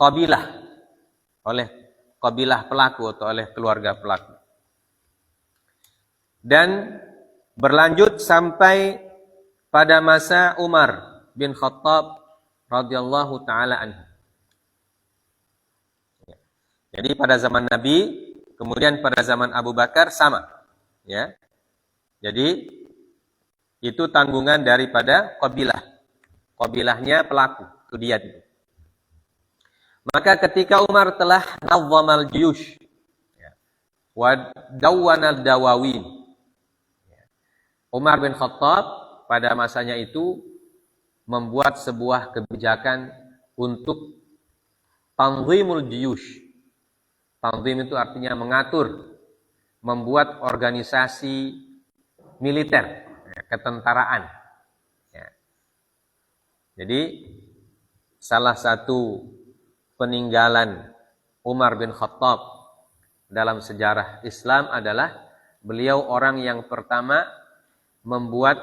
qabilah, oleh qabilah pelaku atau oleh keluarga pelaku. Dan berlanjut sampai pada masa Umar bin Khattab radhiyallahu taala anhu. Jadi pada zaman Nabi, kemudian pada zaman Abu Bakar sama, ya. Jadi itu tanggungan daripada qabilah. Qabilahnya pelaku, itu dia. Maka ketika Umar telah nazzamal juyush wa dawwanal dawawin, Umar bin Khattab pada masanya itu membuat sebuah kebijakan untuk tanzimul juyush. Tanzim itu artinya mengatur, membuat organisasi militer, ketentaraan. Jadi salah satu peninggalan Umar bin Khattab dalam sejarah Islam adalah beliau orang yang pertama membuat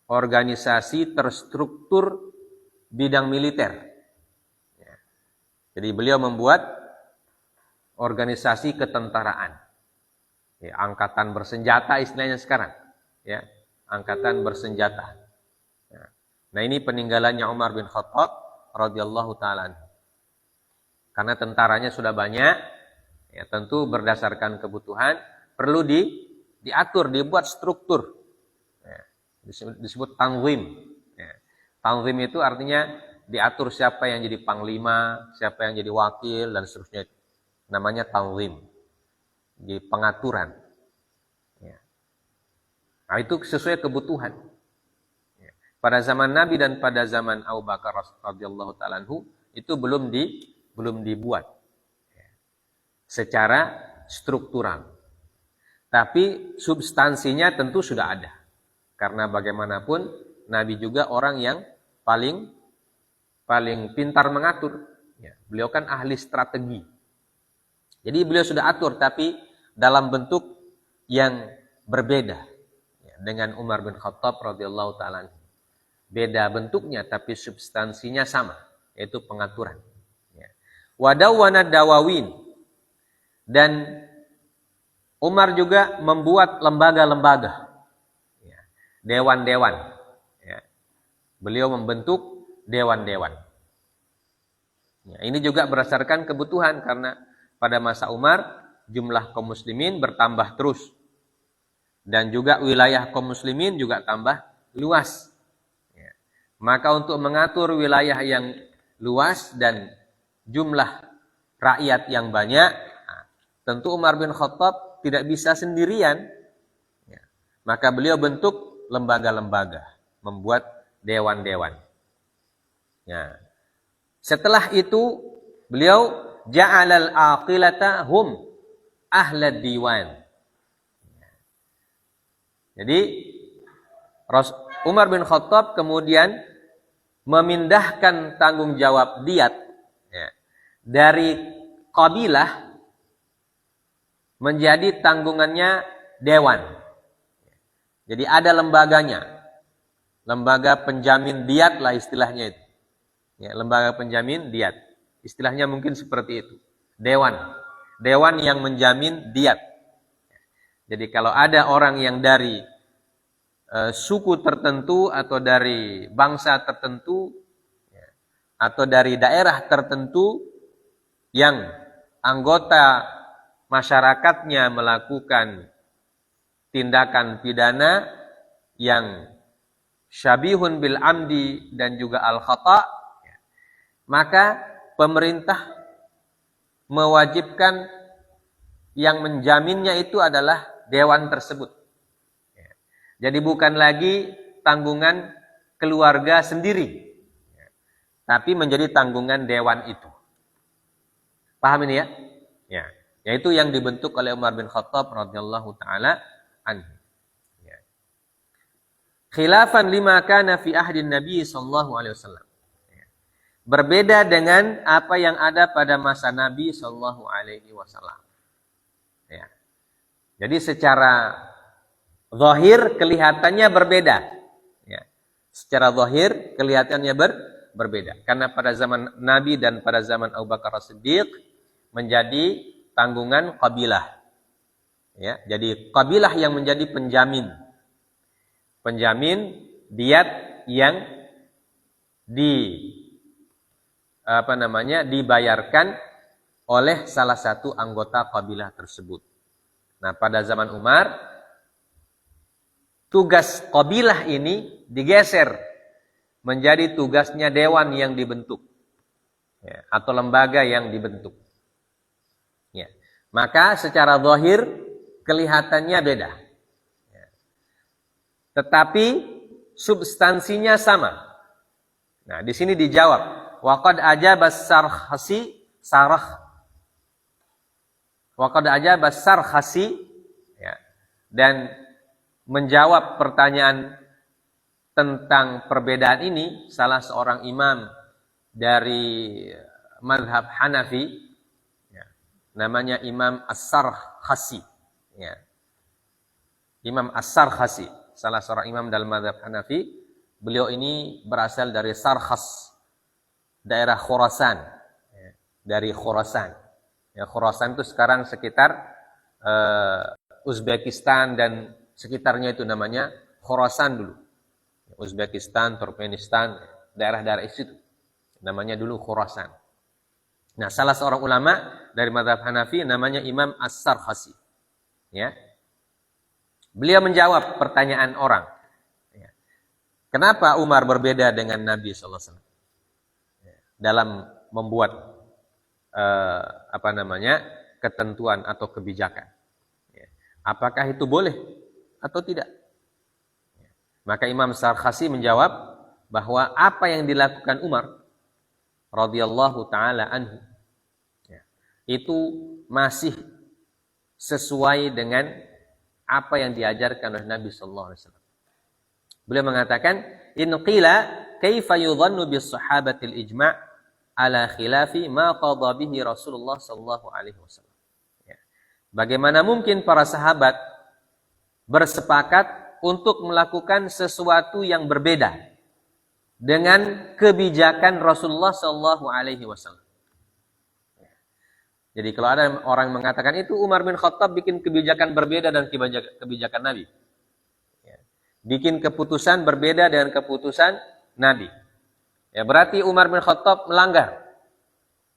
organisasi terstruktur bidang militer. Jadi beliau membuat organisasi ketentaraan. Angkatan bersenjata istilahnya sekarang. Ya, angkatan bersenjata. Nah ini peninggalannya Umar bin Khattab radhiyallahu taala anhu. Karena tentaranya sudah banyak, ya tentu berdasarkan kebutuhan perlu diatur, dibuat struktur. Ya, disebut tanzim. Ya, tanzim itu artinya diatur siapa yang jadi panglima, siapa yang jadi wakil dan seterusnya. Namanya tanzim. Di pengaturan. Ya. Nah itu sesuai kebutuhan. Ya. Pada zaman Nabi dan pada zaman Abu Bakar radhiyallahu taala anhu itu belum dibuat ya, secara struktural. Tapi substansinya tentu sudah ada. Karena bagaimanapun Nabi juga orang yang paling pintar mengatur. Ya, beliau kan ahli strategi. Jadi beliau sudah atur tapi dalam bentuk yang berbeda ya, dengan Umar bin Khattab radhiyallahu taala. Beda bentuknya tapi substansinya sama, yaitu pengaturan. Ya. Wadawwana dawawin. Dan Umar juga membuat lembaga-lembaga. Ya. Dewan-dewan. Ya. Beliau membentuk dewan-dewan. Ya, ini juga berdasarkan kebutuhan karena pada masa Umar jumlah kaum muslimin bertambah terus. Dan juga wilayah kaum muslimin juga tambah luas. Ya. Maka untuk mengatur wilayah yang luas dan jumlah rakyat yang banyak, tentu Umar bin Khattab tidak bisa sendirian. Ya. Maka beliau bentuk lembaga-lembaga, membuat dewan-dewan. Ya. Setelah itu beliau ja'alal aqilata hum ahlad diwan. Jadi Umar bin Khattab kemudian memindahkan tanggung jawab diat ya, dari qabilah menjadi tanggungannya dewan. Jadi ada lembaganya. Lembaga penjamin diat lah istilahnya itu. Ya, lembaga penjamin diat. Istilahnya mungkin seperti itu. Dewan. Dewan yang menjamin diat. Jadi kalau ada orang yang dari suku tertentu atau dari bangsa tertentu ya, atau dari daerah tertentu yang anggota masyarakatnya melakukan tindakan pidana yang syabihun bil amdi dan juga al khata, ya, maka pemerintah mewajibkan yang menjaminnya itu adalah dewan tersebut. Ya. Jadi bukan lagi tanggungan keluarga sendiri, ya, tapi menjadi tanggungan dewan itu. Paham ini ya? Ya, yaitu yang dibentuk oleh Umar bin Khattab radhiyallahu taala anhu. Ya. Khilafan lima kana fi ahdin Nabi sallallahu alaihi wasallam. Berbeda dengan apa yang ada pada masa Nabi sallallahu alaihi wasallam. Ya. Jadi secara zahir kelihatannya berbeda. Ya. Secara zahir kelihatannya berbeda. Karena pada zaman Nabi dan pada zaman Abu Bakar As-Siddiq menjadi tanggungan kabilah. Ya, jadi kabilah yang menjadi penjamin diat yang dibayarkan oleh salah satu anggota kabilah tersebut. Nah, pada zaman Umar tugas kabilah ini digeser menjadi tugasnya dewan yang dibentuk, ya, atau lembaga yang dibentuk. Ya. Maka secara zahir kelihatannya beda, ya. Tetapi substansinya sama. Nah, di sini dijawab, waqad ajabas Sarkhasi, ya, dan menjawab pertanyaan tentang perbedaan ini salah seorang imam dari mazhab Hanafi, ya, namanya Imam As-Sarkhasi, ya. Imam As-Sarkhasi, salah seorang imam dalam mazhab Hanafi. Beliau ini berasal dari Sarkhas, daerah Khurasan, ya, dari Khurasan. Ya, Khurasan itu sekarang sekitar Uzbekistan dan sekitarnya, itu namanya Khurasan dulu. Uzbekistan, Turkmenistan, daerah-daerah itu namanya dulu Khurasan. Nah, salah seorang ulama dari mazhab Hanafi namanya Imam As-Sarkhasi. Ya. Beliau menjawab pertanyaan orang. Ya. Kenapa Umar berbeda dengan Nabi sallallahu alaihi wasallam? Ya. Dalam membuat ketentuan atau kebijakan. Ya. Apakah itu boleh atau tidak? Maka Imam Sarkhasi menjawab bahwa apa yang dilakukan Umar radhiyallahu taala anhu, ya, itu masih sesuai dengan apa yang diajarkan oleh Nabi sallallahu alaihi wasallam. Beliau mengatakan, "In qila kaifa yudhannu bis sahabatil ijma' ala khilafi ma qadha bihi Rasulullah sallallahu alaihi wasallam." Ya. Bagaimana mungkin para sahabat bersepakat untuk melakukan sesuatu yang berbeda dengan kebijakan Rasulullah sallallahu alaihi wasallam. Jadi kalau ada orang mengatakan itu Umar bin Khattab bikin kebijakan berbeda dengan kebijakan Nabi. Bikin keputusan berbeda dengan keputusan Nabi. Ya, berarti Umar bin Khattab melanggar.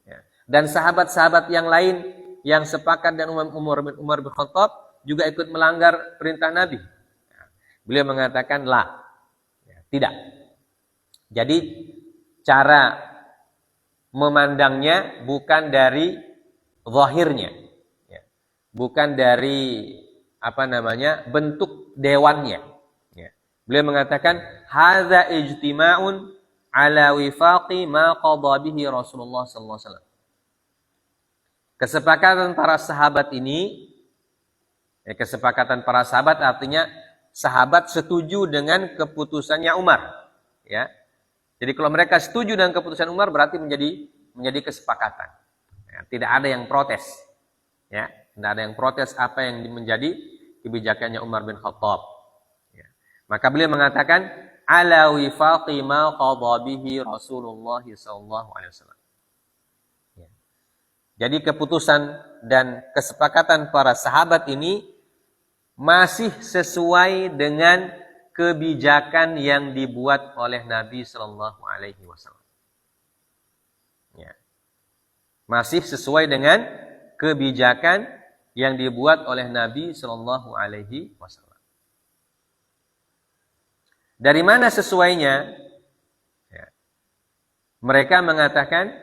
Ya. Dan sahabat-sahabat yang lain yang sepakat dengan Umar bin Khattab juga ikut melanggar perintah Nabi. Beliau mengatakan tidak. Jadi cara memandangnya bukan dari zahirnya, ya. Bukan dari bentuk dewannya. Ya. Beliau mengatakan hadza ijtima'un ala wifaqi ma qadha bihi Rasulullah sallallahu alaihi wasallam. Kesepakatan para sahabat ini, ya, kesepakatan para sahabat artinya sahabat setuju dengan keputusannya Umar, ya. Jadi kalau mereka setuju dengan keputusan Umar berarti menjadi kesepakatan. Ya, tidak ada yang protes, ya. Tidak ada yang protes apa yang menjadi kebijakannya Umar bin Khattab. Ya. Maka beliau mengatakan ala wifaqi ma qadha bihi Rasulullah sallallahu alaihi wasallam. Ya. Jadi keputusan dan kesepakatan para sahabat ini masih sesuai dengan kebijakan yang dibuat oleh Nabi sallallahu alaihi wasallam. Ya. Masih sesuai dengan kebijakan yang dibuat oleh Nabi sallallahu alaihi wasallam. Dari mana sesuainya? Ya. Mereka mengatakan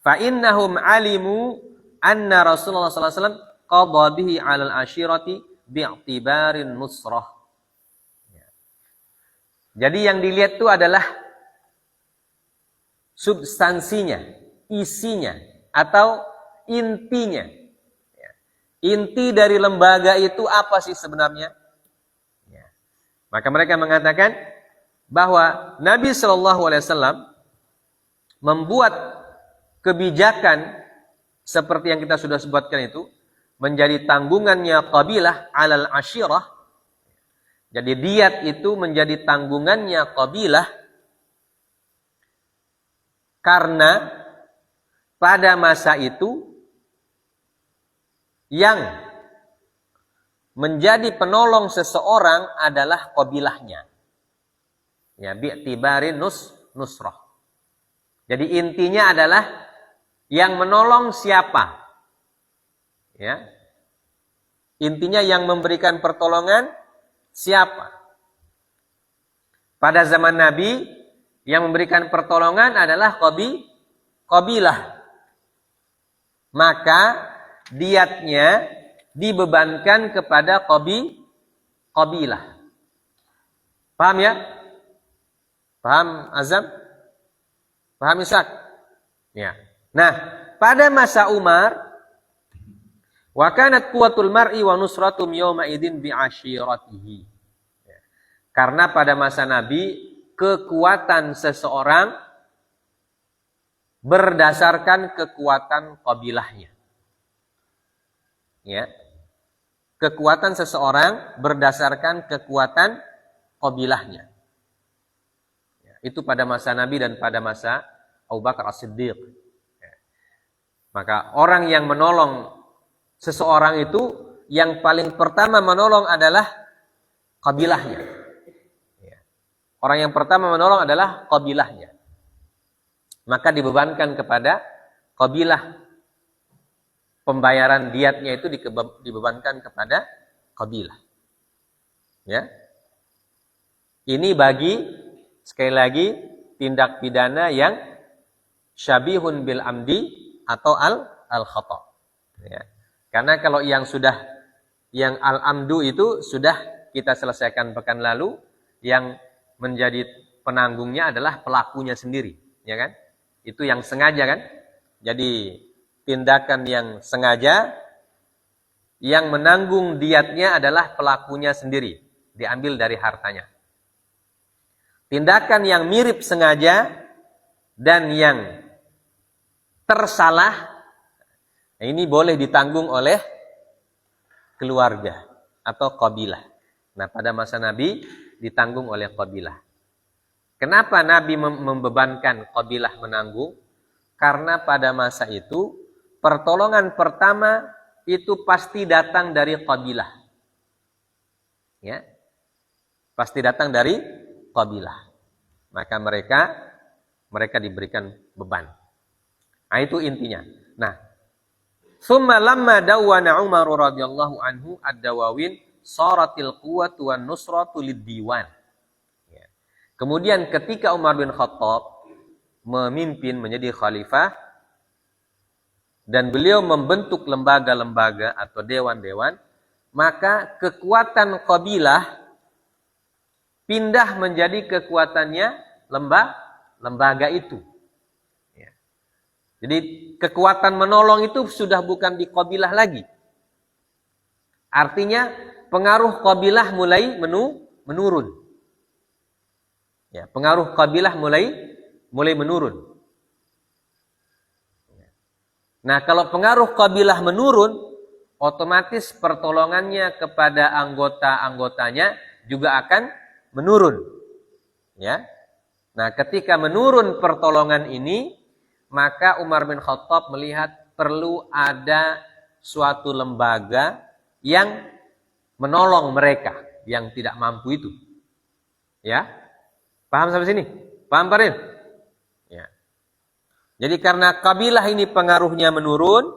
fa innahum alimu anna Rasulullah sallallahu alaihi wasallam qadha bihi 'alal ashirati bi'tibarin nusrah. Ya. Jadi yang dilihat itu adalah substansinya, isinya atau intinya. Ya. Inti dari lembaga itu apa sih sebenarnya? Ya. Maka mereka mengatakan bahwa Nabi sallallahu alaihi wasallam membuat kebijakan seperti yang kita sudah sebutkan itu menjadi tanggungannya qabilah 'alal ashirah. Jadi diat itu menjadi tanggungannya qabilah Karena pada masa itu yang menjadi penolong seseorang adalah qabilahnya. Ya, bi'tibari nusrah. Jadi intinya adalah yang menolong siapa? Ya. Intinya yang memberikan pertolongan siapa? Pada zaman Nabi yang memberikan pertolongan adalah qabilah. Maka diatnya dibebankan kepada qabilah. Paham ya? Paham Azam? Paham Ishak? Ya. Nah, pada masa Umar, wa kanat quwwatul mar'i wa nusratum yawma idzin bi ashiratihi. Ya. Karena pada masa Nabi, kekuatan seseorang berdasarkan kekuatan qabilahnya. Ya. Kekuatan seseorang berdasarkan kekuatan qabilahnya. Ya. Itu pada masa Nabi dan pada masa Abu Bakar As-Siddiq. Ya. Maka orang yang menolong seseorang itu yang paling pertama menolong adalah qabilahnya. Ya. Orang yang pertama menolong adalah qabilahnya. Maka dibebankan kepada qabilah. Pembayaran diatnya itu dibebankan kepada qabilah. Ya. Ini bagi sekali lagi tindak pidana yang syabihun bil amdi atau al khata. Ya. Karena kalau yang al amdu itu sudah kita selesaikan pekan lalu, yang menjadi penanggungnya adalah pelakunya sendiri, ya kan? Itu yang sengaja kan? Jadi tindakan yang sengaja, yang menanggung diatnya adalah pelakunya sendiri, diambil dari hartanya. Tindakan yang mirip sengaja dan yang tersalah, ini boleh ditanggung oleh keluarga atau qabilah. Nah, pada masa Nabi ditanggung oleh qabilah. Kenapa Nabi membebankan qabilah menanggung? Karena pada masa itu pertolongan pertama itu pasti datang dari qabilah. Ya. Pasti datang dari qabilah. Maka mereka diberikan beban. Nah, itu intinya. Nah, summa lamma dawwana Umar radhiyallahu anhu ad-dawawin saratil quwwatu wan nusratu lid-diwan. Ya. Kemudian ketika Umar bin Khattab memimpin menjadi khalifah dan beliau membentuk lembaga-lembaga atau dewan-dewan, maka kekuatan qabilah pindah menjadi kekuatannya lembaga itu. Ya. Jadi kekuatan menolong itu sudah bukan di qabilah lagi. Artinya pengaruh qabilah mulai menurun. Ya, pengaruh qabilah mulai menurun. Nah, kalau pengaruh qabilah menurun, otomatis pertolongannya kepada anggota-anggotanya juga akan menurun. Ya. Nah, ketika menurun pertolongan ini, maka Umar bin Khattab melihat perlu ada suatu lembaga yang menolong mereka yang tidak mampu itu. Ya. Paham sampai sini? Paham, Parin? Jadi karena kabilah ini pengaruhnya menurun,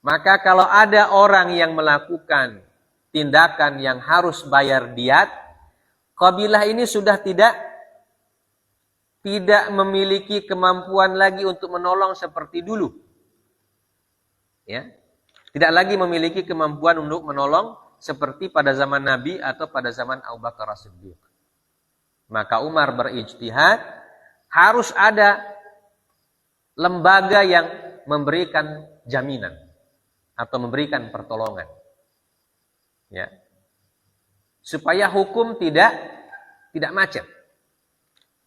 maka kalau ada orang yang melakukan tindakan yang harus bayar diat, kabilah ini sudah tidak memiliki kemampuan lagi untuk menolong seperti dulu. Ya. Tidak lagi memiliki kemampuan untuk menolong seperti pada zaman Nabi atau pada zaman Abu Bakar As-Siddiq. Maka Umar berijtihad, harus ada lembaga yang memberikan jaminan atau memberikan pertolongan. Ya. Supaya hukum tidak macet.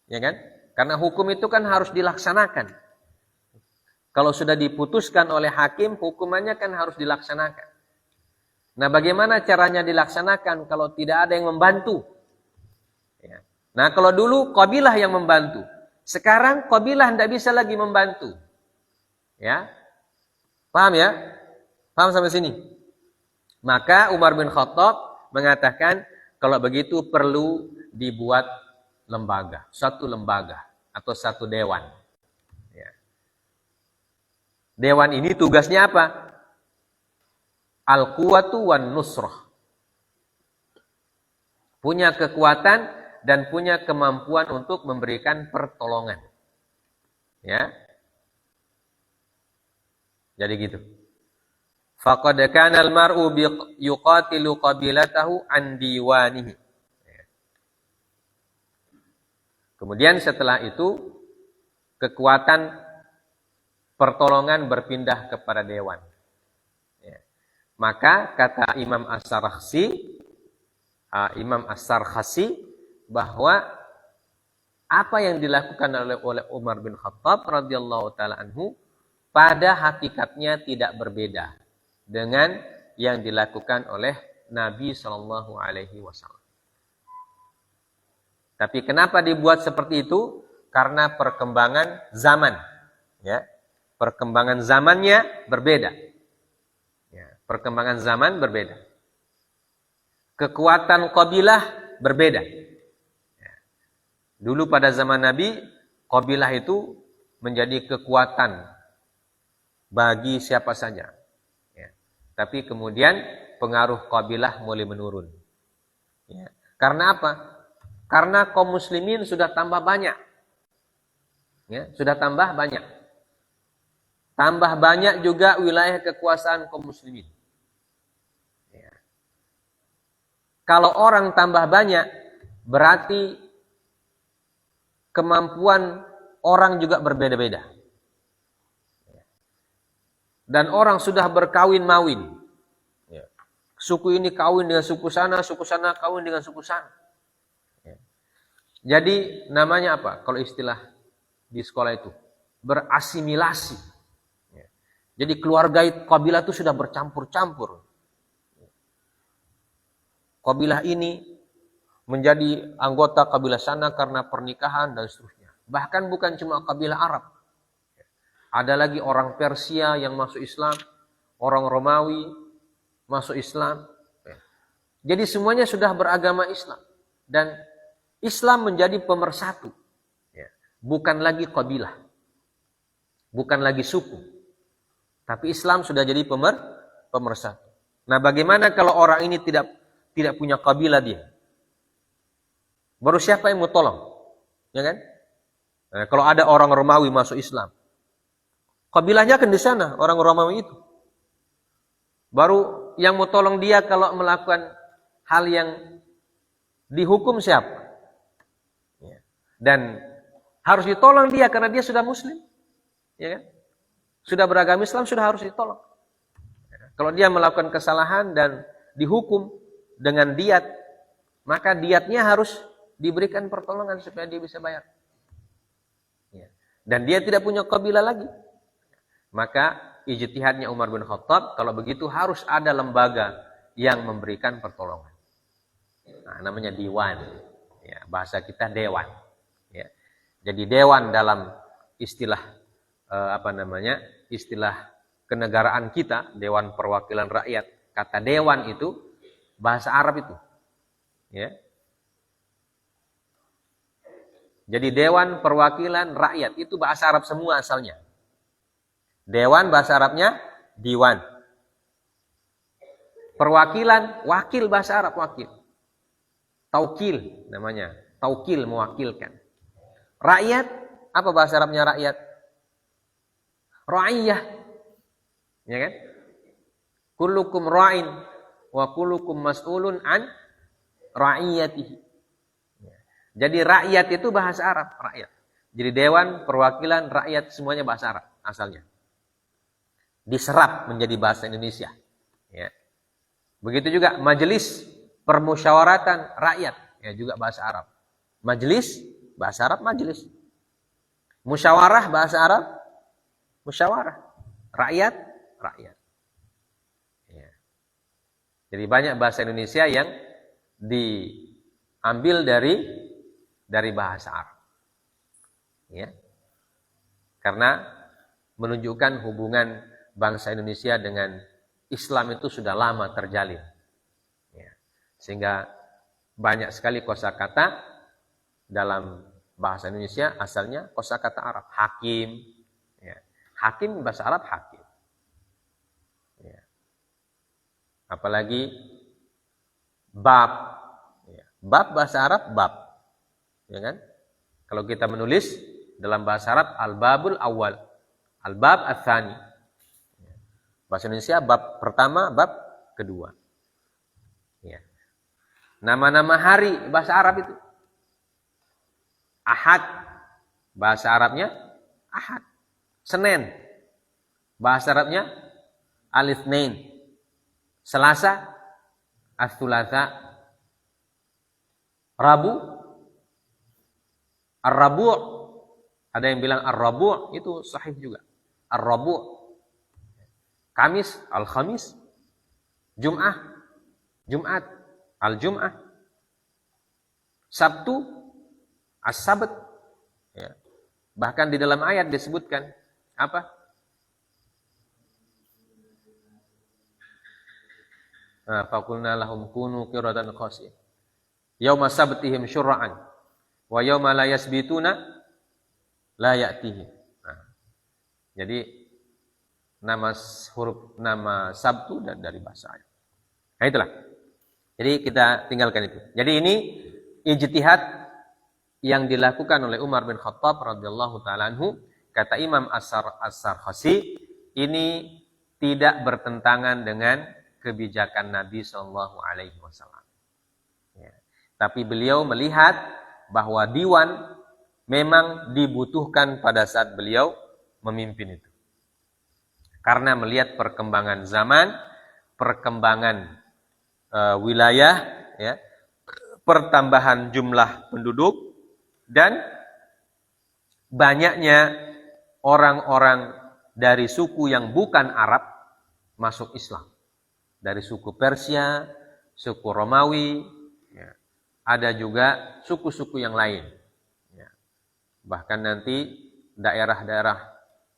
Ya kan? Karena hukum itu kan harus dilaksanakan. Kalau sudah diputuskan oleh hakim, hukumannya kan harus dilaksanakan. Nah, bagaimana caranya dilaksanakan kalau tidak ada yang membantu? Ya. Nah, kalau dulu qabilah yang membantu. Sekarang kabilah tidak bisa lagi membantu. Ya. Paham ya? Paham sampai sini? Maka Umar bin Khattab mengatakan kalau begitu perlu dibuat lembaga, satu lembaga atau satu dewan. Ya. Dewan ini tugasnya apa? Al-quwatu wan nusrah. Punya kekuatan dan punya kemampuan untuk memberikan pertolongan. Ya. Jadi gitu. Faqad kana al-mar'u yuqatilu qabilatahu an diwanihi. Kemudian setelah itu kekuatan pertolongan berpindah kepada dewan. Ya. Maka kata Imam As-Sarkhasi bahwa apa yang dilakukan oleh Umar bin Khattab radhiyallahu taala anhu pada hakikatnya tidak berbeda dengan yang dilakukan oleh Nabi Shallallahu Alaihi Wasallam. Tapi kenapa dibuat seperti itu? Karena perkembangan zaman, ya, perkembangan zamannya berbeda. Ya, perkembangan zaman berbeda. Kekuatan kabilah berbeda. Ya. Dulu pada zaman Nabi, kabilah itu menjadi kekuatan bagi siapa saja. Tapi kemudian pengaruh kabilah mulai menurun. Ya. Karena apa? Karena kaum muslimin sudah tambah banyak. Ya, sudah tambah banyak. Tambah banyak juga wilayah kekuasaan kaum muslimin. Ya. Kalau orang tambah banyak, berarti kemampuan orang juga berbeda-beda. Dan orang sudah berkawin-mawin. Ya. Suku ini kawin dengan suku sana kawin dengan suku sana. Ya. Jadi namanya apa? Kalau istilah di sekolah itu berasimilasi. Ya. Jadi keluarga kabilah itu sudah bercampur-campur. Kabilah ini menjadi anggota kabilah sana karena pernikahan dan seterusnya. Bahkan bukan cuma kabilah Arab. Ada lagi orang Persia yang masuk Islam, orang Romawi masuk Islam. Jadi semuanya sudah beragama Islam. Dan Islam menjadi pemersatu. Bukan lagi kabilah. Bukan lagi suku. Tapi Islam sudah jadi pemersatu. Nah, bagaimana kalau orang ini tidak punya kabilah dia? Baru siapa yang mau tolong? Ya kan? Nah, kalau ada orang Romawi masuk Islam, kabilahnya kan di sana, orang Romawi itu. Baru yang mau tolong dia kalau melakukan hal yang dihukum siapa? Dan harus ditolong dia karena dia sudah muslim. Ya kan? Sudah beragama Islam, sudah harus ditolong. Kalau dia melakukan kesalahan dan dihukum dengan diat, maka diatnya harus diberikan pertolongan supaya dia bisa bayar. Dan dia tidak punya kabilah lagi. Maka ijtihadnya Umar bin Khattab, kalau begitu harus ada lembaga yang memberikan pertolongan. Nah, namanya diwan. Ya, bahasa kita dewan. Ya. Jadi dewan dalam istilah istilah kenegaraan kita, Dewan Perwakilan Rakyat. Kata dewan itu bahasa Arab itu. Ya. Jadi Dewan Perwakilan Rakyat itu bahasa Arab semua asalnya. Dewan bahasa Arabnya diwan. Perwakilan, wakil bahasa Arab, wakil. Taukil namanya, taukil mewakilkan. Rakyat, apa bahasa Arabnya rakyat? Ra'iyah. Ya kan? Kullukum ra'in wa kullukum mas'ulun an ra'iyatihi. Jadi rakyat itu bahasa Arab, rakyat. Jadi Dewan Perwakilan Rakyat semuanya bahasa Arab asalnya. Diserap menjadi bahasa Indonesia. Ya. Begitu juga Majelis Permusyawaratan Rakyat, ya juga bahasa Arab. Majelis bahasa Arab majelis. Musyawarah bahasa Arab musyawarah. Rakyat rakyat. Ya. Jadi banyak bahasa Indonesia yang diambil dari bahasa Arab. Ya. Karena menunjukkan hubungan bangsa Indonesia dengan Islam itu sudah lama terjalin. Ya. Sehingga banyak sekali kosakata dalam bahasa Indonesia asalnya kosakata Arab. Hakim. Ya. Hakim bahasa Arab hakim. Ya. Apalagi bab. Ya. Bab bahasa Arab bab. Ya kan? Kalau kita menulis dalam bahasa Arab al-babul awal, al-bab ats-tsani. Bahasa Indonesia bab pertama, bab kedua. Ya. Nama-nama hari bahasa Arab itu Ahad. Bahasa Arabnya Ahad. Senin. Bahasa Arabnya Al-Itsnain. Selasa Ats-Tsulatsa. Rabu Ar-Rabu'. Ada yang bilang Ar-Rabu' itu sahih juga. Ar-Rabu'. Kamis Al-Khamis. Jum'ah Jum'at Al-Jum'ah. Sabtu As-Sabt. Ya. Bahkan di dalam ayat disebutkan apa? Faqulna lahum kunu qiradatan khasi'in. Yauma sabtihim syur'an wa yauma la yasbituna la ya'tihim. Nah, jadi nama Sabtu dan dari bahasa Arab. Nah itulah. Jadi kita tinggalkan itu. Jadi ini ijtihad yang dilakukan oleh Umar bin Khattab radhiyallahu taala anhu, kata Imam As-Sarkhasi, ini tidak bertentangan dengan kebijakan Nabi sallallahu alaihi wasallam. Ya. Tapi beliau melihat bahwa diwan memang dibutuhkan pada saat beliau memimpin itu. Karena melihat perkembangan zaman, perkembangan wilayah, ya, pertambahan jumlah penduduk, dan banyaknya orang-orang dari suku yang bukan Arab masuk Islam. Dari suku Persia, suku Romawi, ya. Ada juga suku-suku yang lain. Ya. Bahkan nanti daerah-daerah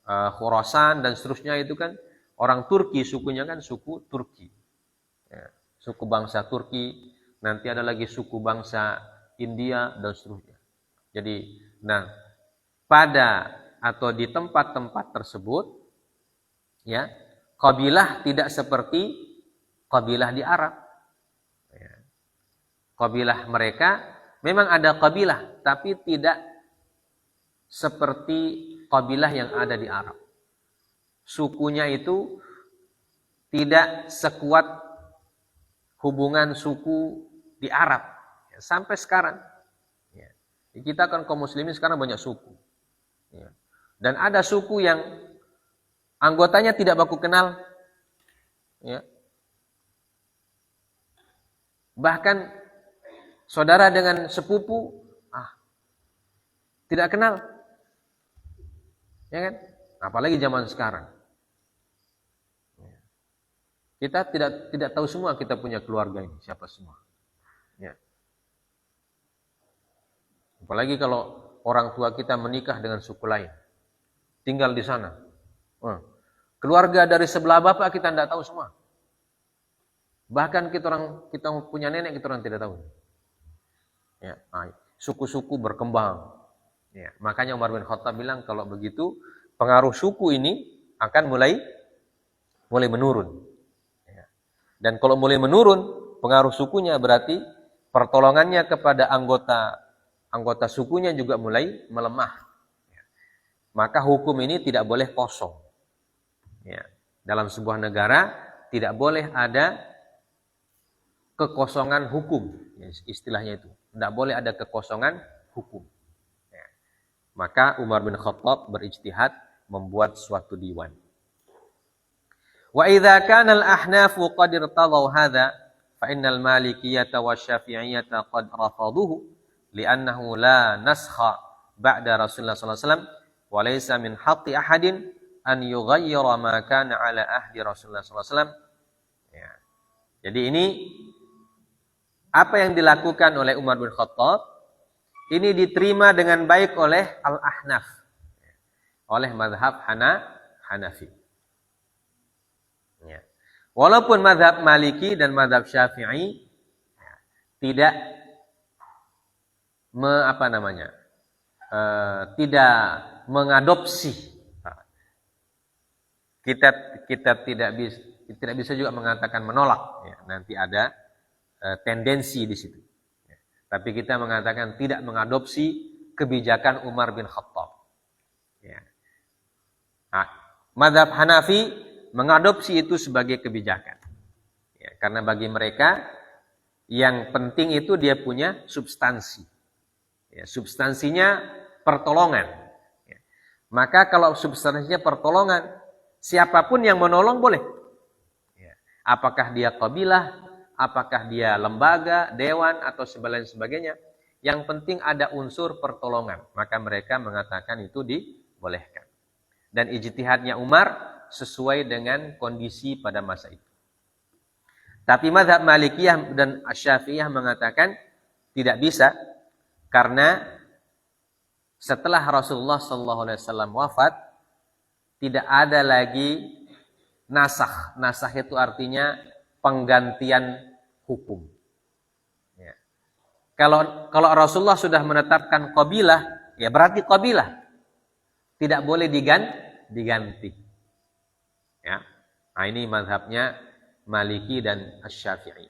Khurasan dan seterusnya itu kan orang Turki, sukunya kan suku Turki. Ya. Suku bangsa Turki, nanti ada lagi suku bangsa India dan seterusnya. Jadi, pada atau di tempat-tempat tersebut, ya, kabilah tidak seperti kabilah di Arab. Ya. Kabilah mereka memang ada kabilah, tapi tidak seperti kabilah yang ada di Arab. Sukunya itu tidak sekuat hubungan suku di Arab. Ya, sampai sekarang. Kita kan kaum muslimin sekarang banyak suku. Ya. Dan ada suku yang anggotanya tidak baku kenal. Ya. Bahkan saudara dengan sepupu tidak kenal. Ya kan? Apalagi zaman sekarang. Ya. Kita tidak tahu semua kita punya keluarga ini, siapa semua. Ya. Apalagi kalau orang tua kita menikah dengan suku lain, tinggal di sana. Keluarga dari sebelah bapak kita tidak tahu semua. Bahkan kita punya nenek kita orang tidak tahu. Ya, suku-suku berkembang. Ya, makanya Umar bin Khattab bilang kalau begitu pengaruh suku ini akan mulai menurun. Ya. Dan kalau mulai menurun pengaruh sukunya berarti pertolongannya kepada anggota sukunya juga mulai melemah. Ya. Maka hukum ini tidak boleh kosong. Ya. Dalam sebuah negara tidak boleh ada kekosongan hukum. Ya, istilahnya itu. Tidak boleh ada kekosongan hukum. Ya. Maka Umar bin Khattab berijtihad membuat suatu diwan. Wa idza kana al-ahnafu qad irtadaw hadha fa innal malikiyyata wasyafi'iyyata qad rafaduhu li'annahu la naskha ba'da Rasulullah sallallahu alaihi wasallam wa laysa min haqqi ahadin an yughayyira ma kana ala ahdi Rasulullah sallallahu alaihi wasallam. Ya. Jadi ini apa yang dilakukan oleh Umar bin Khattab ini diterima dengan baik oleh Al-Ahnaf, oleh mazhab Hanafi. Ya. Walaupun mazhab Maliki dan mazhab Syafi'i tidak tidak mengadopsi. Kita tidak bisa juga mengatakan menolak. Ya, nanti ada tendensi di situ. Ya. Tapi kita mengatakan tidak mengadopsi kebijakan Umar bin Khattab. Ya. Nah, mazhab Hanafi mengadopsi itu sebagai kebijakan. Ya, karena bagi mereka yang penting itu dia punya substansi. Ya, substansinya pertolongan. Ya. Maka kalau substansinya pertolongan, siapapun yang menolong boleh. Ya. Apakah dia qabilah, apakah dia lembaga, dewan, atau sebagainya. Yang penting ada unsur pertolongan. Maka mereka mengatakan itu dibolehkan. Dan ijtihadnya Umar sesuai dengan kondisi pada masa itu. Tapi mazhab Malikiyah dan Syafi'iyah mengatakan tidak bisa, karena setelah Rasulullah SAW wafat tidak ada lagi nasakh. Nasakh itu artinya penggantian hukum. Ya. Kalau Rasulullah sudah menetapkan qabilah, ya berarti qabilah tidak boleh diganti. Ya. Nah, ini mazhabnya Maliki dan Asy-Syafi'i.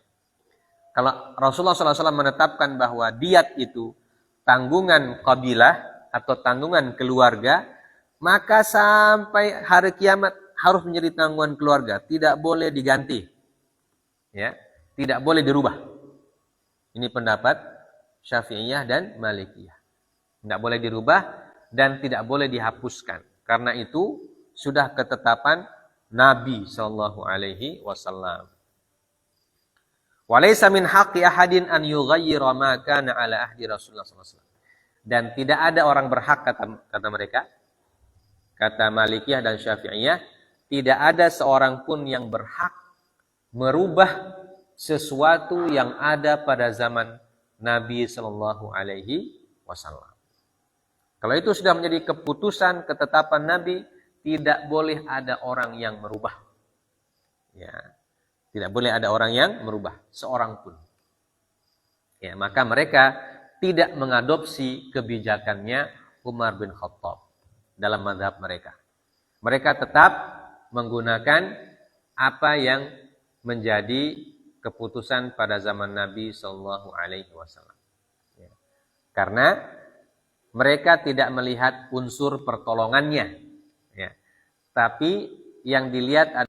Kalau Rasulullah SAW menetapkan bahwa diat itu tanggungan qabilah atau tanggungan keluarga, maka sampai hari kiamat harus menjadi tanggungan keluarga, tidak boleh diganti. Ya, tidak boleh dirubah. Ini pendapat Syafi'iyah dan Malikiyah. Tidak boleh dirubah dan tidak boleh dihapuskan. Karena itu sudah ketetapan Nabi sallallahu alaihi wasallam. Walaysa min haqqi ahadin an yughayyira ma kana ala ahdi Rasulullah sallallahu alaihi wasallam. Dan tidak ada orang berhak, kata mereka, kata Malikiyah dan Syafi'iyah, tidak ada seorang pun yang berhak merubah sesuatu yang ada pada zaman Nabi sallallahu alaihi wasallam. Kalau itu sudah menjadi keputusan, ketetapan Nabi, tidak boleh ada orang yang merubah. Ya, tidak boleh ada orang yang merubah, seorang pun. Ya, maka mereka tidak mengadopsi kebijakannya Umar bin Khattab dalam mazhab mereka. Mereka tetap menggunakan apa yang menjadi keputusan pada zaman Nabi Sallallahu Alaihi Wasallam. Ya. Karena mereka tidak melihat unsur pertolongannya, ya. Tapi yang dilihat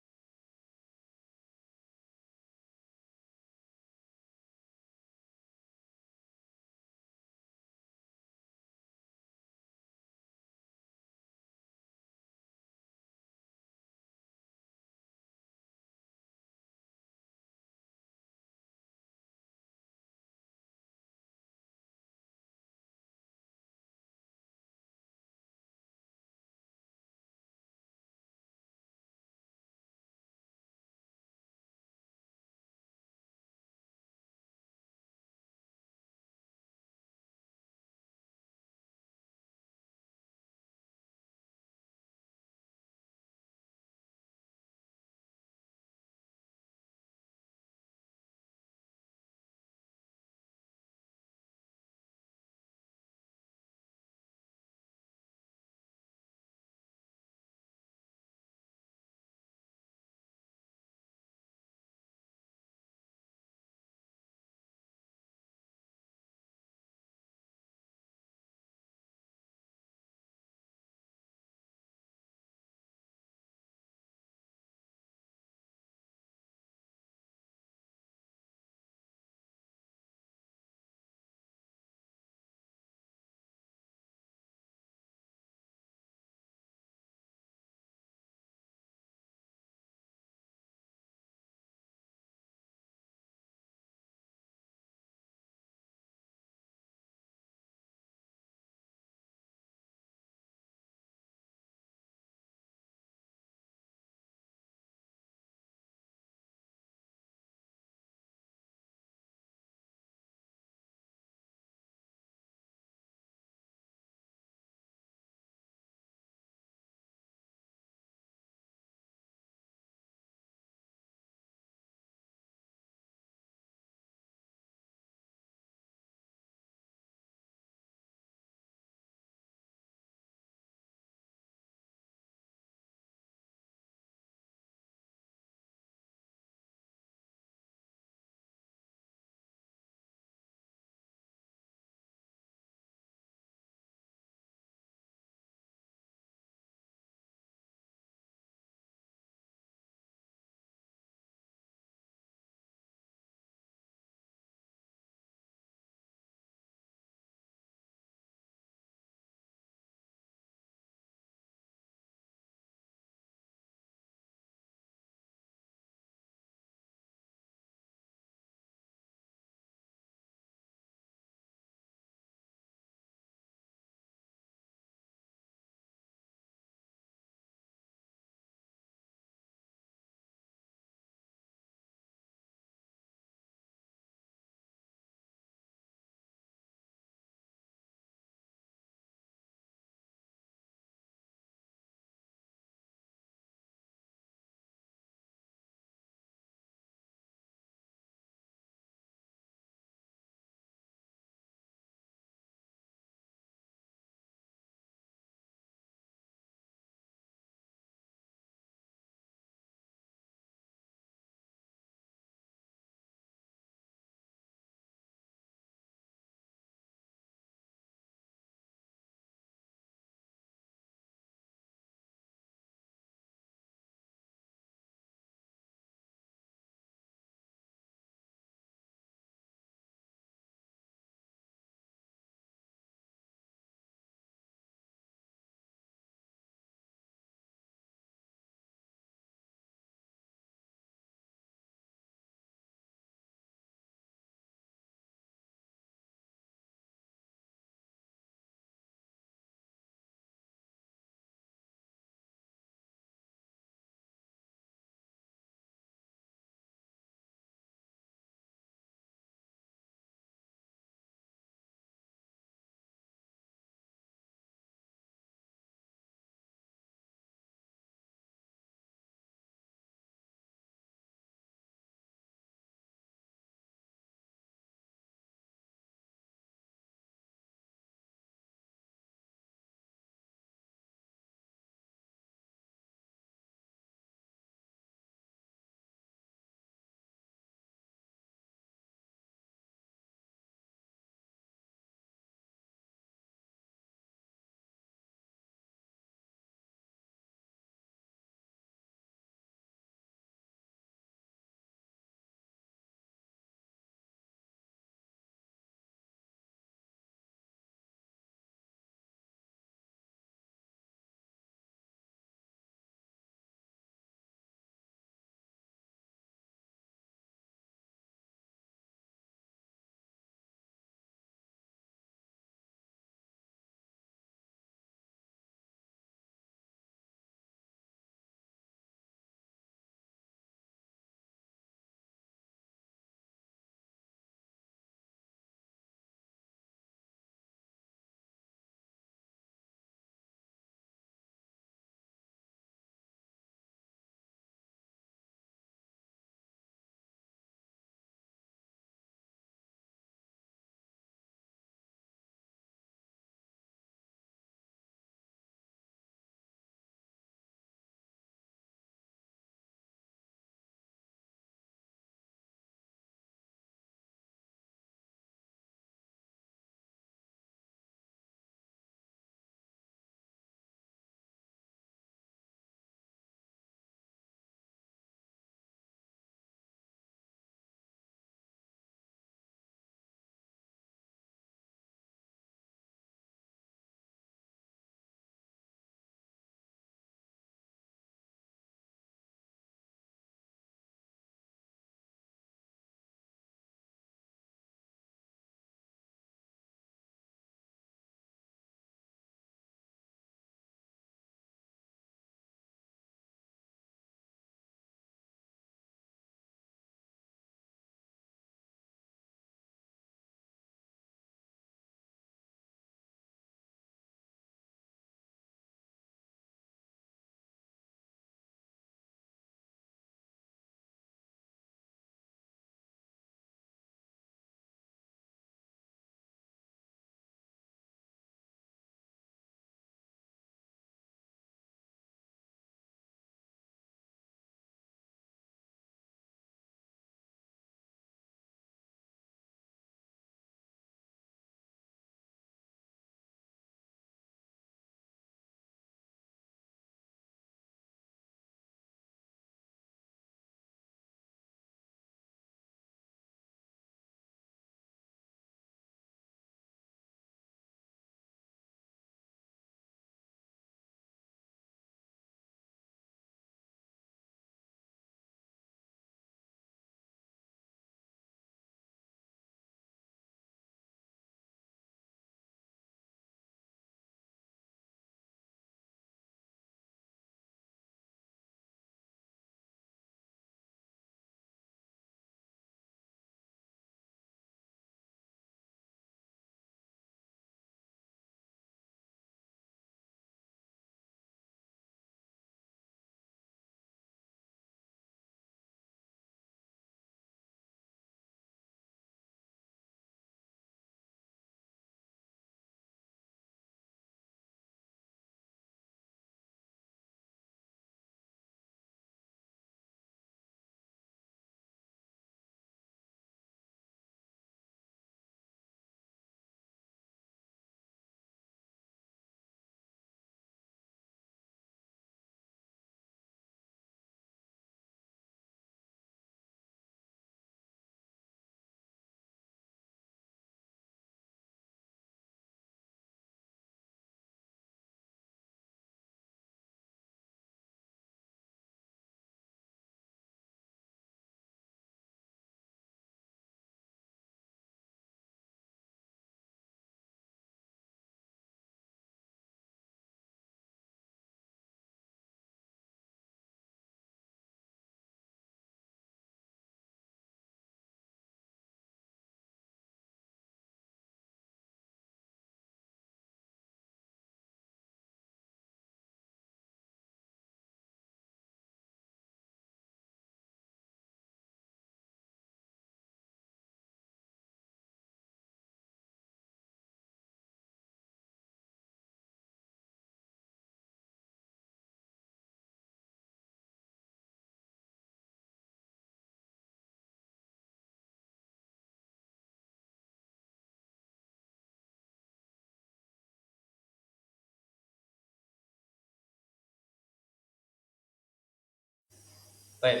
Baik.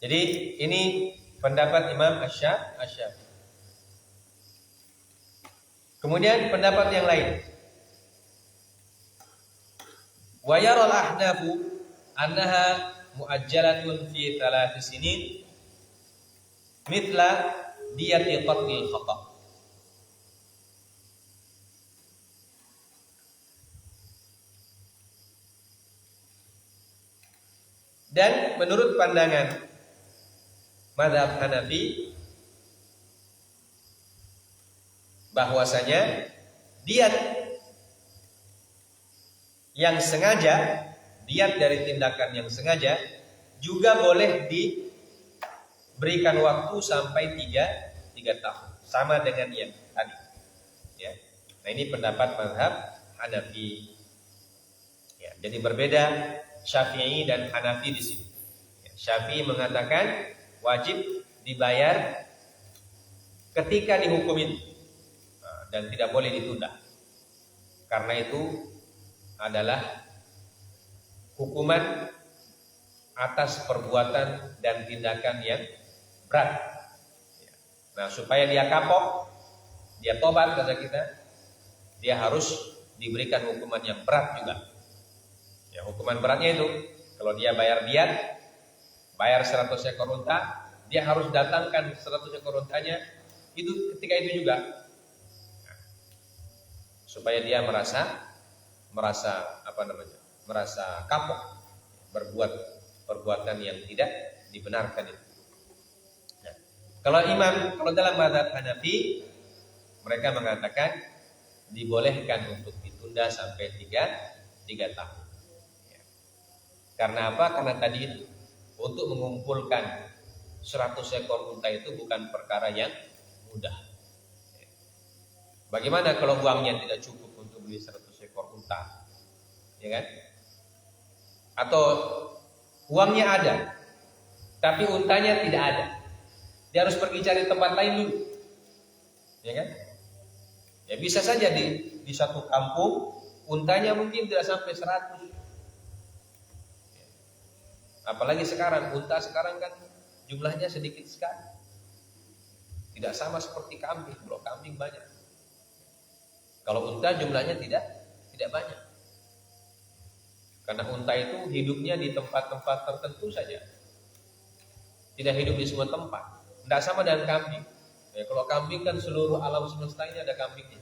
Jadi ini pendapat Imam Asy-Syafi'i. Kemudian pendapat yang lain. Wa yara al-ahnafu annaha muajjalatun fi 3 sinin mithla diyati qatlil khata'. Dan menurut pandangan mazhab Hanafi bahwasanya diat yang sengaja, diat dari tindakan yang sengaja juga boleh diberikan waktu sampai 3 tahun, sama dengan yang tadi. Ya. Nah, ini pendapat mazhab Hanafi. Ya, jadi berbeda Syafi'i dan Hanafi di sini. Ya, Syafi'i mengatakan wajib dibayar ketika dihukum itu dan tidak boleh ditunda. Karena itu adalah hukuman atas perbuatan dan tindakan yang berat. Nah, supaya dia kapok, dia tobat kata kita, dia harus diberikan hukuman yang berat juga. Ya, hukuman beratnya itu kalau dia bayar diat, bayar 100 ekor unta, dia harus datangkan 100 ekor untanya itu ketika itu juga. Nah, supaya dia merasa kapok berbuat perbuatan yang tidak dibenarkan itu. Nah, kalau dalam mazhab Hanafi mereka mengatakan dibolehkan untuk ditunda sampai 3 tahun. Ya. Karena apa? Karena tadi itu untuk mengumpulkan 100 ekor unta itu bukan perkara yang mudah. Ya. Bagaimana kalau uangnya tidak cukup untuk beli 100 ekor unta? Ya kan? Atau uangnya ada, tapi untanya tidak ada. Dia harus pergi cari tempat lain dulu. Ya kan? Ya bisa saja di satu kampung untanya mungkin tidak sampai 100. Ya. Apalagi sekarang, unta sekarang kan jumlahnya sedikit sekali. Tidak sama seperti kambing. Kalau kambing banyak. Kalau unta jumlahnya tidak banyak. Karena unta itu hidupnya di tempat-tempat tertentu saja. Tidak hidup di semua tempat. Tidak sama dengan kambing. Ya, kalau kambing kan seluruh alam semesta ini ada kambingnya.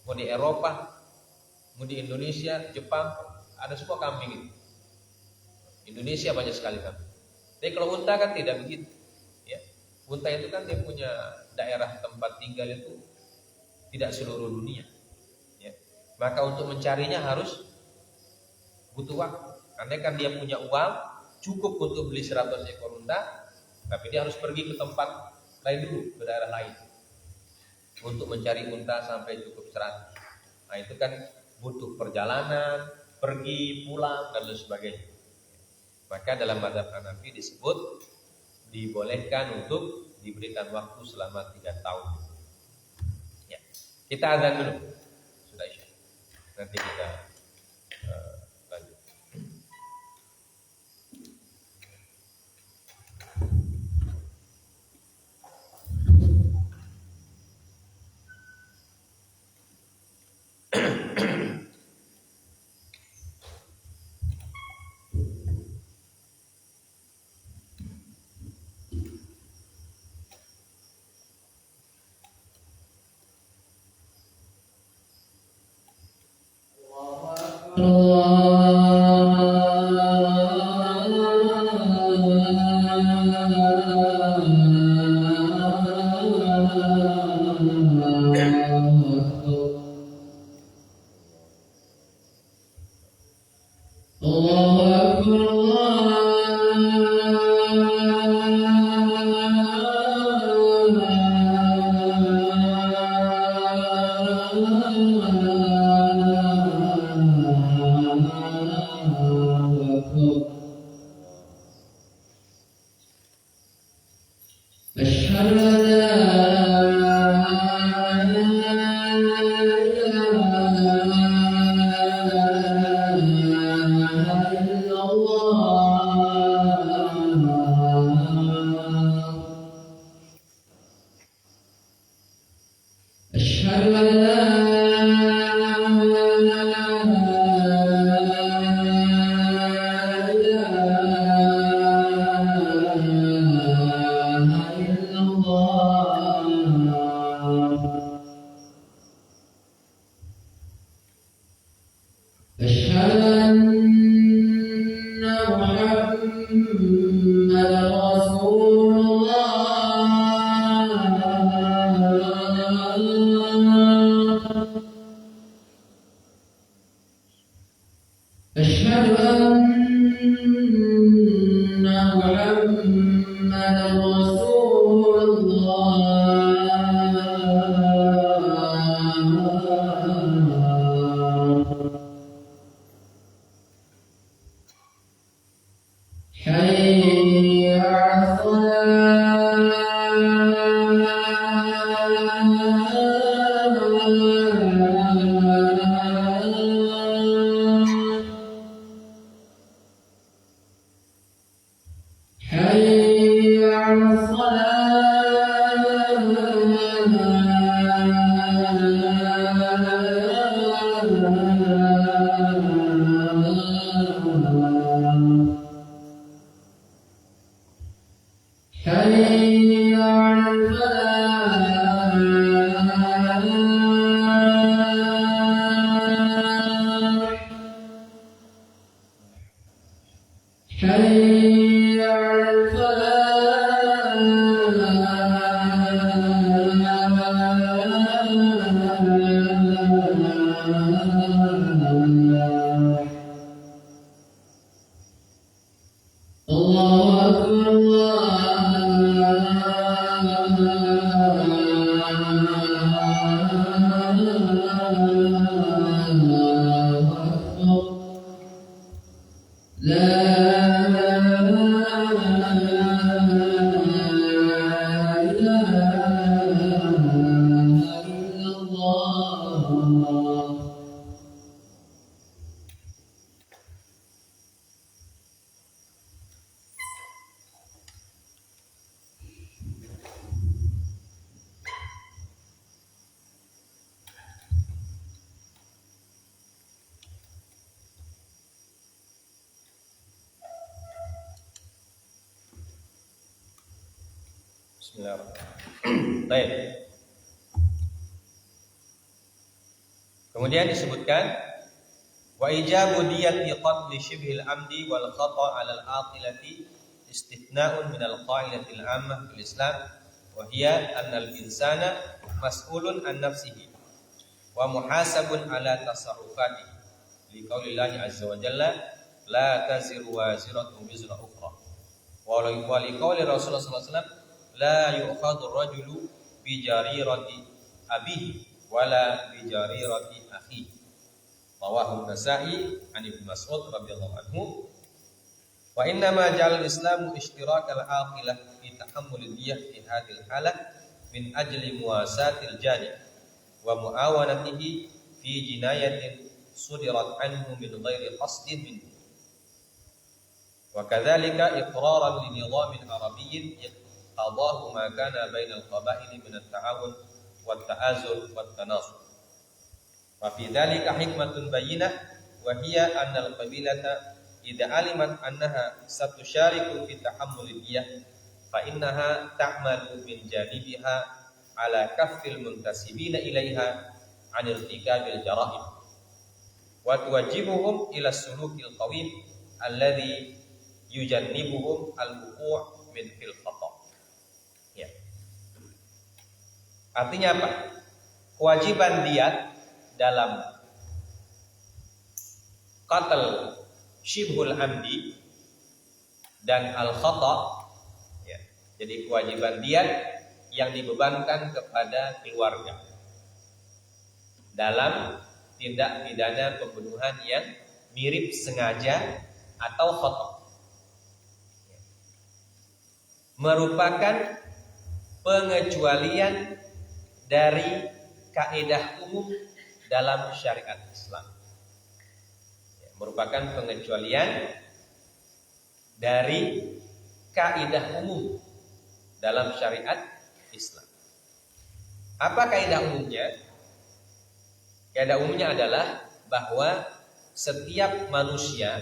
Mau di Eropa, mau di Indonesia, Jepang, ada semua kambing itu. Indonesia banyak sekali kambing. Tapi kalau unta kan tidak begitu. Ya. Unta itu kan dia punya daerah tempat tinggal itu tidak seluruh dunia. Ya. Maka untuk mencarinya harus butuh waktu. Karena kan dia punya uang cukup untuk beli 100 ekor unta, tapi dia harus pergi ke tempat lain dulu, ke daerah lain untuk mencari unta sampai cukup 100. Nah, itu kan butuh perjalanan, pergi, pulang dan lain sebagainya. Maka dalam mazhab Hanafi disebut dibolehkan untuk diberikan waktu selama 3 tahun. Ya. Kita azan dulu. Sudah Isya. Nanti kita lanjut. حي على حي على الصلاة حي على الفلاح حي على الفلاح الله أكبر الله أكبر لا إله إلا الله. Bismillahirrahmanirrahim. Baik. Kemudian disebutkan wa ijabu diyati qatli shibhil amdi wal khata' 'ala al-aqilati istithna'un min al-qa'idati al-'ammah fil Islam wa hiya anna al-insana mas'ulun an nafsihi wa muhasabun 'ala tasarrufatihi li qaulillahi 'azza wa jalla la taziru waziratun wizra ukhra wa li qauli Rasulullah sallallahu alaihi wasallam la yu'khadhu ar-rajulu bi jarirati abihi wala bi jarirati akhihi. Rawahu Nasa'i an Ibnu Mas'ud radhiyallahu anhu. Wa inna ma ja'al al-Islamu ishtirak al-aqilah fi tahammul diyah fi hadhihi al-halah min ajli muwasatil jani wa muawanatihi fi jinayatin sudirat anhu min ghairi qasdin minhu. Wa kadzalika iqraran li nizamin arabiyyin qadahu ma kana bainal qabaili min at-ta'awun wat ta'azur wat tanasur. Wa fi dzalika hikmatun bayyinah wa hiya anna al-qabilata idza alimat annaha satushariku fi tahammul diyah fa innaha ta'malu min janibiha ala kaffil muntasibina ilaiha 'an irtikabil jara'im wa tuwajjibuhum ila sulukil qawim alladhi yujannibuhum al-wuqu' min fil khata'. Ya. Artinya apa? Kewajiban diyat dalam qatl syibhul amdi dan al-khata', ya. Jadi kewajiban diyat yang dibebankan kepada keluarga dalam tindak pidana pembunuhan yang mirip sengaja atau khata', merupakan pengecualian dari kaidah umum dalam syariat Islam. Merupakan pengecualian dari kaidah umum dalam syariat Islam. Apa kaidah umumnya? Kaidah umumnya adalah bahwa setiap manusia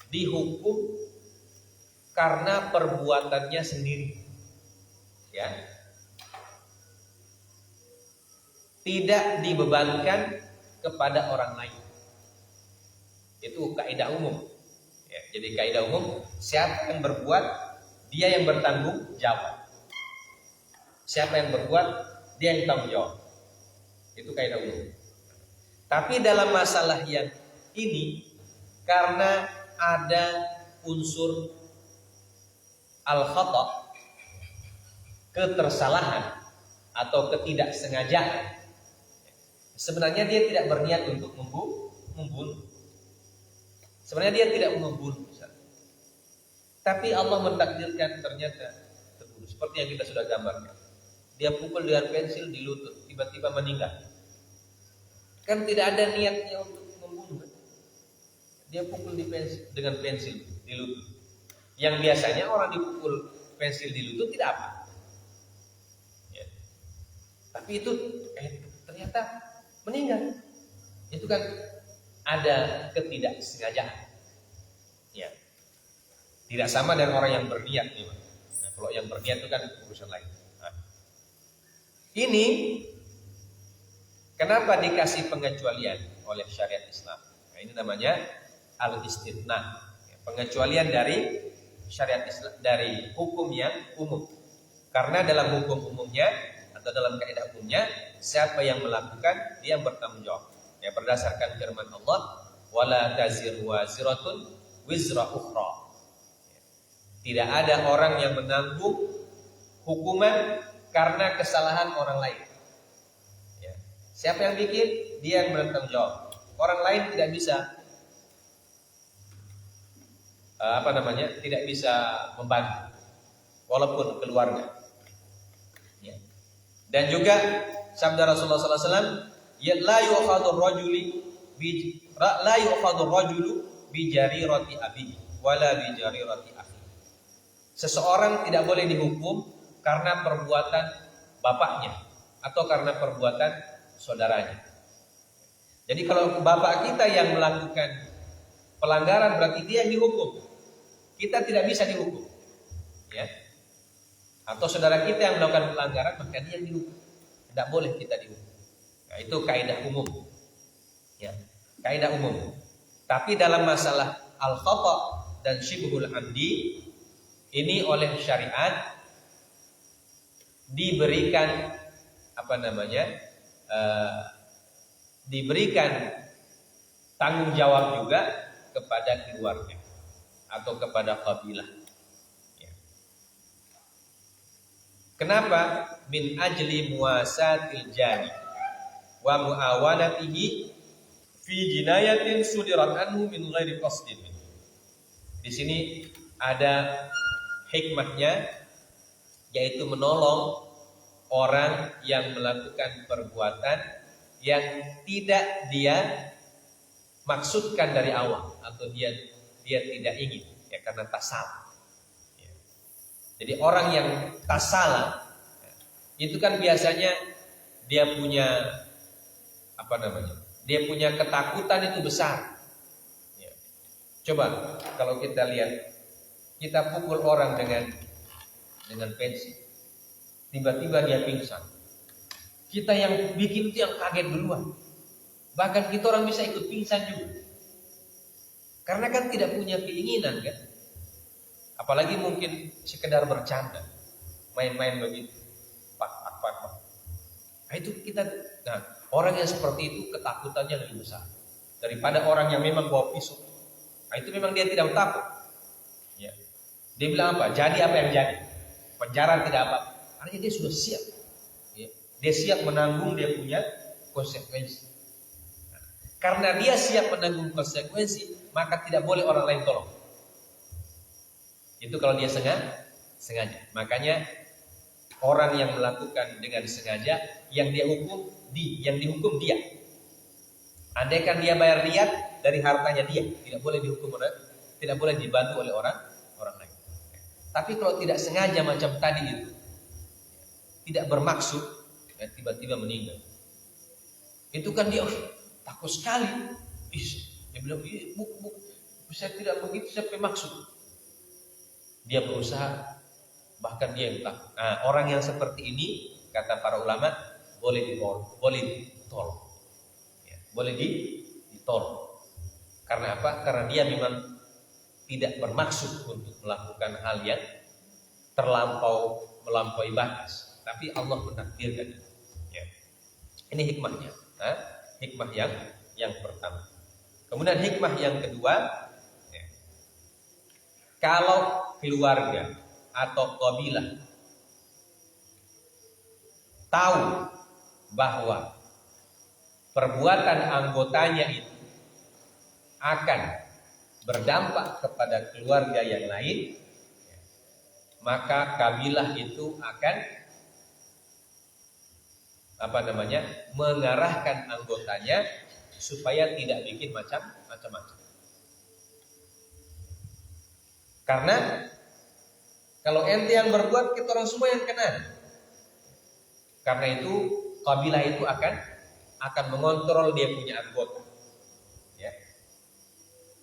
dihukum karena perbuatannya sendiri, ya, tidak dibebankan kepada orang lain. Itu kaidah umum, ya. Jadi kaidah umum, siapa yang berbuat dia yang bertanggung jawab. Siapa yang berbuat dia yang tanggung jawab. Itu kaidah umum. Tapi dalam masalah yang ini, karena ada unsur al-khata', ketersalahan atau ketidaksengajaan, sebenarnya dia tidak berniat untuk membunuh. Sebenarnya dia tidak membunuh. Tapi Allah mentakdirkan ternyata terbunuh. Seperti yang kita sudah gambarkan. Dia pukul dengan pensil di lutut, tiba-tiba meninggal. Kan tidak ada niatnya untuk membunuh. Dia pukul dengan pensil di lutut. Yang biasanya orang dipukul pensil di lutut tidak apa. Ya. Tapi itu ternyata meninggal. Itu kan ada ketidaksengajaan. Ya. Tidak sama dengan orang yang berniat. Nah, kalau yang berniat itu kan urusan lain. Nah. Ini kenapa dikasih pengecualian oleh syariat Islam? Nah, ini namanya al-istithna, pengecualian dari syariat Islam, dari hukum yang umum. Karena dalam hukum umumnya atau dalam kaidah umumnya, siapa yang melakukan dia yang bertanggung jawab. Ya, berdasarkan firman Allah, wala taziru waziratun wizra ukhra. Tidak ada orang yang menanggung hukuman karena kesalahan orang lain. Ya. Siapa yang bikin, dia yang bertanggung jawab. Orang lain tidak bisa tidak bisa membantu, walaupun keluarga. Ya. Dan juga sabda Rasulullah SAW, la yu'khadhu rajulu bi jarirati abi wala bi jarirati akhi. Seseorang tidak boleh dihukum karena perbuatan bapaknya atau karena perbuatan saudaranya. Jadi kalau bapak kita yang melakukan pelanggaran berarti dia yang dihukum. Kita tidak bisa dihukum. Ya. Atau saudara kita yang melakukan pelanggaran maka dia yang dihukum. Tidak boleh kita dihukum. Nah, itu kaidah umum. Ya, kaidah umum. Tapi dalam masalah al-khata' dan syibhul amdi ini oleh syariat diberikan diberikan tanggung jawab juga kepada keluarga atau kepada kabilah. Ya. Kenapa? Min ajli muwasatil jani wa muawanatihi fi jinayatin sudirat anhu min ghairi qasdin. Di sini ada hikmahnya, yaitu menolong orang yang melakukan perbuatan yang tidak dia maksudkan dari awal atau dia tidak ingin, ya, karena tak salah. Ya. Jadi orang yang tak salah itu kan biasanya dia punya dia punya ketakutan itu besar. Ya. Coba kalau kita lihat, kita pukul orang dengan pensil, tiba-tiba dia pingsan. Kita yang bikin itu yang kaget duluan. Bahkan kita orang bisa ikut pingsan juga. Karena kan tidak punya keinginan kan. Apalagi mungkin sekedar bercanda, main-main begitu. Pak. Nah, itu orang yang seperti itu ketakutannya lebih besar daripada orang yang memang bawa pisau. Nah, itu memang dia tidak takut. Ya. Dia bilang apa? Jadi apa yang jadi? Penjara tidak apa. Artinya dia sudah siap. Ya. Dia siap menanggung dia punya konsekuensi. Nah, karena dia siap menanggung konsekuensi, maka tidak boleh orang lain tolong. Itu kalau dia sengaja. Makanya orang yang melakukan dengan sengaja, yang dihukum dia. Andaikan dia bayar diat dari hartanya dia, tidak boleh dihukum tidak boleh dibantu oleh orang lain. Tapi kalau tidak sengaja macam tadi itu, tidak bermaksud, dan tiba-tiba meninggal, itu kan dia takut sekali. Dia bilang, saya tidak begitu, saya maksud. Dia berusaha, bahkan dia yang takut. Nah, orang yang seperti ini, kata para ulama, boleh ditolong. Ya, boleh ditolong. Karena apa? Karena dia memang tidak bermaksud untuk melakukan hal yang melampaui batas, tapi Allah mentakdirkan. Ya. Ini hikmahnya. Nah, hikmah yang pertama. Kemudian hikmah yang kedua, ya, kalau keluarga atau kabilah tahu bahwa perbuatan anggotanya itu akan berdampak kepada keluarga yang lain, maka kabilah itu akan mengarahkan anggotanya supaya tidak bikin macam-macam. Karena kalau ente yang berbuat, kita orang semua yang kena. Karena itu kabilah itu akan mengontrol dia punya anggota. Ya.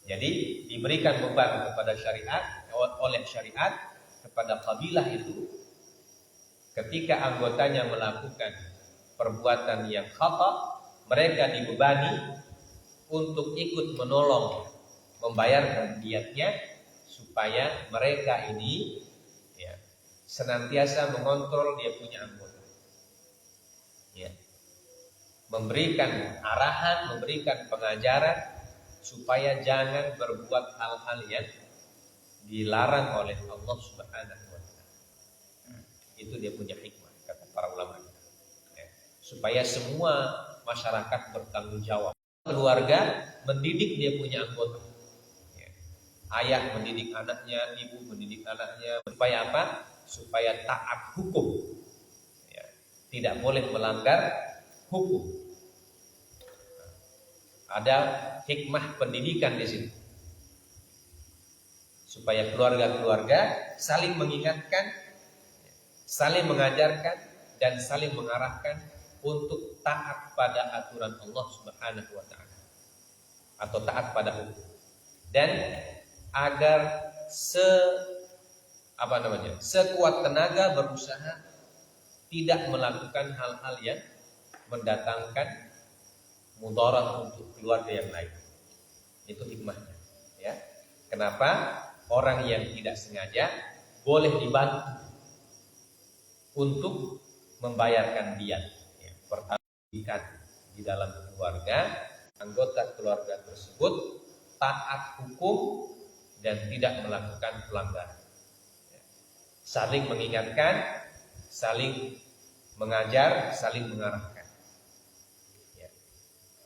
Jadi diberikan beban kepada syariat, oleh syariat kepada kabilah itu, ketika anggotanya melakukan perbuatan yang khata, mereka dibebani untuk ikut menolong membayarkan diatnya, supaya mereka ini ya, senantiasa mengontrol dia punya anggota, ya. Memberikan arahan, memberikan pengajaran supaya jangan berbuat hal-hal yang dilarang oleh Allah Subhanahu wa taala. Itu dia punya hikmah, kata para ulama. Ya. Supaya semua masyarakat bertanggung jawab. Keluarga mendidik dia punya anggota. Ya. Ayah mendidik anaknya, ibu mendidik anaknya. Supaya apa? Supaya taat hukum. Ya. Tidak boleh melanggar hukum. Ada hikmah pendidikan di sini. Supaya keluarga-keluarga saling mengingatkan, saling mengajarkan, dan saling mengarahkan untuk taat pada aturan Allah Subhanahu wa taala atau taat pada hukum. Dan agar sekuat tenaga berusaha tidak melakukan hal-hal yang mendatangkan mudarat untuk keluarga yang lain. Itu hikmahnya, ya. Kenapa orang yang tidak sengaja boleh dibantu untuk membayarkan diat. Ya, pertama, di dalam keluarga, anggota keluarga tersebut taat hukum dan tidak melakukan pelanggaran. Ya. Saling mengingatkan, saling mengajar, saling mengarahkan.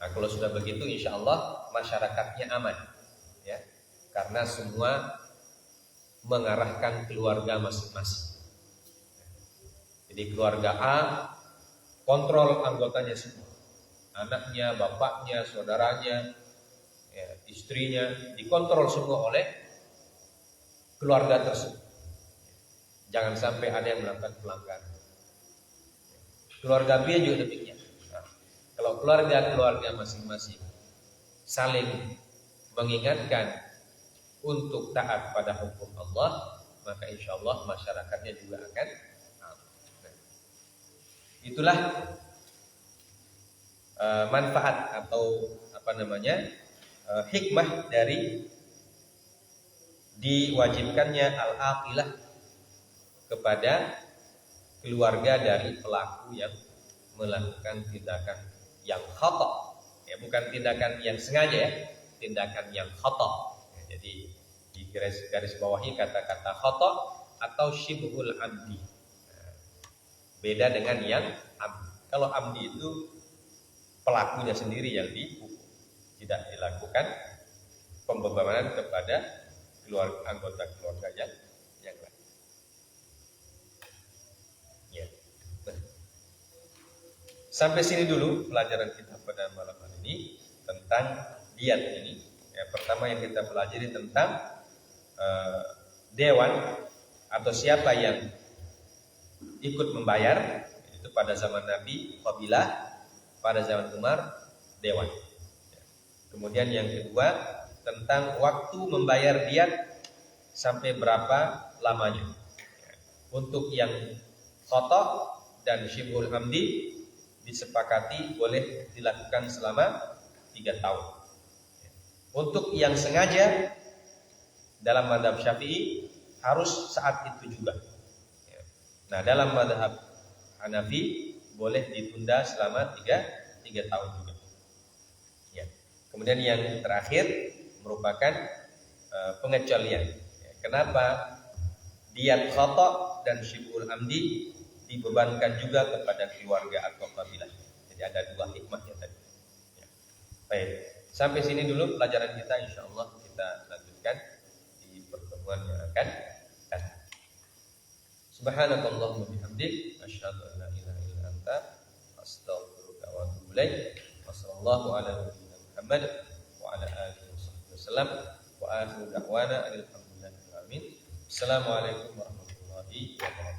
Nah, kalau sudah begitu, insya Allah masyarakatnya aman, ya, karena semua mengarahkan keluarga masing-masing. Jadi keluarga A kontrol anggotanya semua, anaknya, bapaknya, saudaranya, ya, istrinya, dikontrol semua oleh keluarga tersebut. Jangan sampai ada yang melakukan pelanggaran. Keluarga B juga demikian. Kalau keluarga-keluarga masing-masing saling mengingatkan untuk taat pada hukum Allah, maka insya Allah masyarakatnya juga akan aman. Itulah manfaat atau hikmah dari diwajibkannya al-aqilah kepada keluarga dari pelaku yang melakukan tindakan yang khata, ya, bukan tindakan yang sengaja, ya, tindakan yang khata. Ya, jadi di garis bawahi kata-kata khata atau syibhul amdi. Nah, beda dengan yang amdi. Kalau amdi itu pelakunya sendiri yang dihukum, tidak dilakukan pembebanan kepada anggota keluarga yang lain. Ya. Sampai sini dulu pelajaran kita pada malam hari ini tentang diat ini. Ya, pertama yang kita pelajari tentang dewan atau siapa yang ikut membayar, itu pada zaman Nabi kabilah, pada zaman Umar dewan. Ya. Kemudian yang kedua tentang waktu membayar diat sampai berapa lamanya. Ya. Untuk yang khata dan syibhul hamdi disepakati boleh dilakukan selama 3 tahun. Untuk yang sengaja dalam mazhab Syafi'i harus saat itu juga. Nah, dalam mazhab Hanafi boleh ditunda selama 3 tahun juga. Ya. Kemudian yang terakhir merupakan pengecualian. Kenapa diat khata dan syibhul amdi dibebankan juga kepada keluarga atau kabilah. Jadi ada 2 hikmahnya tadi. Ya. Baik, sampai sini dulu pelajaran kita. Insya Allah kita lanjutkan di pertemuan yang akan datang. Subhanakallahumma bihamdik asyhadu an la ilaha illa anta astaghfiruka wa atubu ilaik. Wassallallahu ala nabiyyina Muhammad wa ala alihi wasallam wa akhiru da'wana alhamdulillahi rabbil alamin. Assalamualaikum warahmatullahi wabarakatuh.